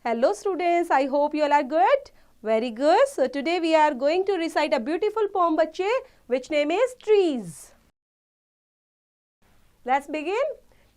Hello students, I hope you all are good. Very good. So today we are going to recite a beautiful poem बच्चे which name is Trees. Let's begin.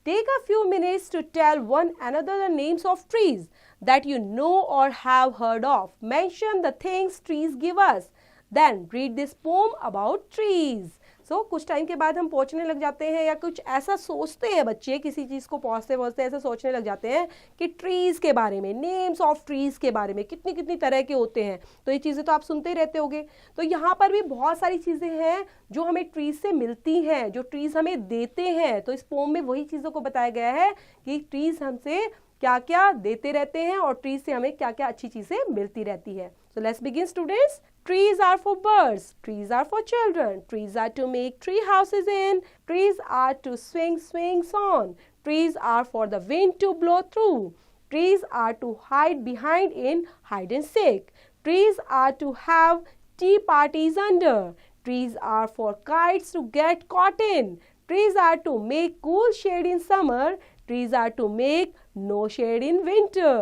Take a few minutes to tell one another the names of trees that you know or have heard of. Mention the things trees give us. Then read this poem about trees. कुछ time के बाद हम पहुंचने लग जाते हैं या कुछ ऐसा सोचते हैं बच्चे, किसी चीज़ को पहुंचते पहुंचते ऐसा सोचने लग जाते हैं कि ट्रीज़ के बारे में, नेम्स ऑफ ट्रीज़ के बारे में कितनी कितनी तरह के होते हैं। तो ये चीज़ें तो आप सुनते ही रहते होगे। तो यहाँ पर भी बहुत सारी चीज़ें हैं जो हमें ट्रीज़ से मिलती हैं, जो ट्रीज़ हमें देते हैं। तो इस पोम में वही चीज़ों को बताया गया है कि ट्रीज़ हमसे क्या क्या देते रहते हैं और ट्रीज़ से हमें क्या क्या अच्छी चीज़ें मिलती रहती है। So let's begin students. Trees are for birds. Trees are for children. Trees are to make tree houses in. Trees are to swing swings on. Trees are for the wind to blow through. Trees are to hide behind in hide and seek. Trees are to have tea parties under. Trees are for kites to get caught in. Trees are to make cool shade in summer. Trees are to make no shade in winter.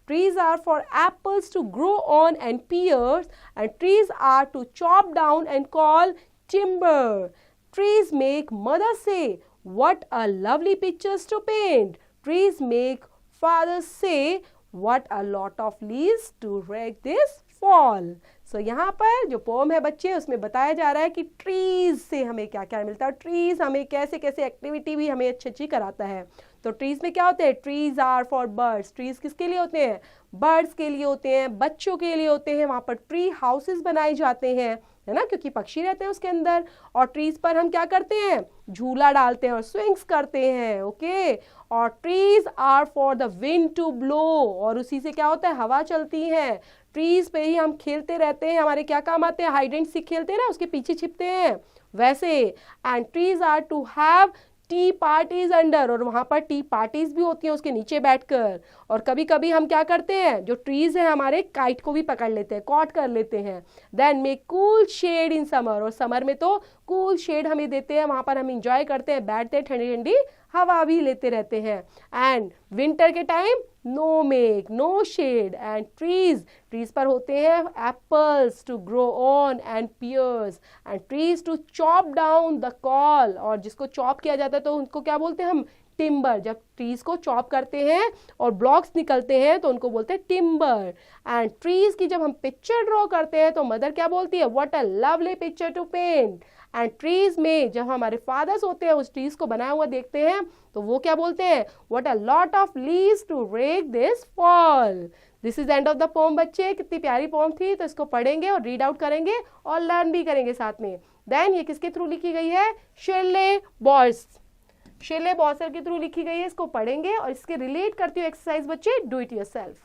Trees are for apples to grow on and pears, and trees are to chop down and call timber. Trees make mother say, "What a lovely pictures to paint." Trees make father say, "What a lot of leaves to rake this fall." So यहाँ पर जो pome है बच्चे, उसमें बताया जा रहा है कि ट्रीज से हमें क्या क्या मिलता है, ट्रीज हमें कैसे कैसे एक्टिविटी भी हमें अच्छी अच्छी कराता है। तो ट्रीज में क्या होते हैं? Trees are for birds. Trees किसके लिए होते हैं? बर्ड्स के लिए होते हैं, बच्चों के लिए होते हैं। वहाँ पर ट्री हाउसेस बनाए जाते हैं, है ना, क्योंकि पक्षी रहते हैं उसके अंदर। और ट्रीज पर हम क्या करते हैं? झूला डालते हैं और स्विंग्स करते हैं। ओके। और trees are for the wind to blow, और उसी से क्या होता है? हवा चलती है। ट्रीज पे ही हम खेलते रहते हैं। हमारे क्या काम आते हैं? हाइड एंड सीक खेलते हैं ना, उसके पीछे छिपते हैं वैसे। And trees are to have tea parties under, और वहां पर टी पार्टीज भी होती हैं उसके नीचे बैठकर। और कभी कभी हम क्या करते हैं? जो ट्रीज हैं हमारे, काइट को भी पकड़ लेते हैं, कॉट कर लेते हैं। Then make cool shade in summer, और समर में तो कूल शेड हमें देते हैं, वहां पर हम इंजॉय करते हैं, बैठते हैं, ठंडी ठंडी हवा भी लेते रहते हैं। एंड विंटर के time no make no shade, and trees पर होते हैं apples to grow on and pears, and trees to chop down the call, और जिसको चॉप किया जाता है तो उनको क्या बोलते हैं हम? टिम्बर। जब ट्रीज को चॉप करते हैं और ब्लॉक्स निकलते हैं तो उनको बोलते हैं टिम्बर। एंड ट्रीज की जब हम पिक्चर ड्रॉ करते हैं तो मदर क्या बोलती है? What a lovely picture to paint. And trees में जब हमारे फादर्स होते हैं उस ट्रीज को बनाया हुआ देखते हैं तो वो क्या बोलते हैं? What a lot of leaves to rake this fall. This is end of the poem बच्चे। कितनी प्यारी पोम थी। तो इसको पढ़ेंगे और रीड आउट करेंगे और लर्न भी करेंगे साथ में। देन ये किसके थ्रू लिखी गई है? शिरले बॉर्सर के थ्रू लिखी गई है। इसको पढ़ेंगे और इसके रिलेट करती हूँ एक्सरसाइज बच्चे, डू इट योरसेल्फ।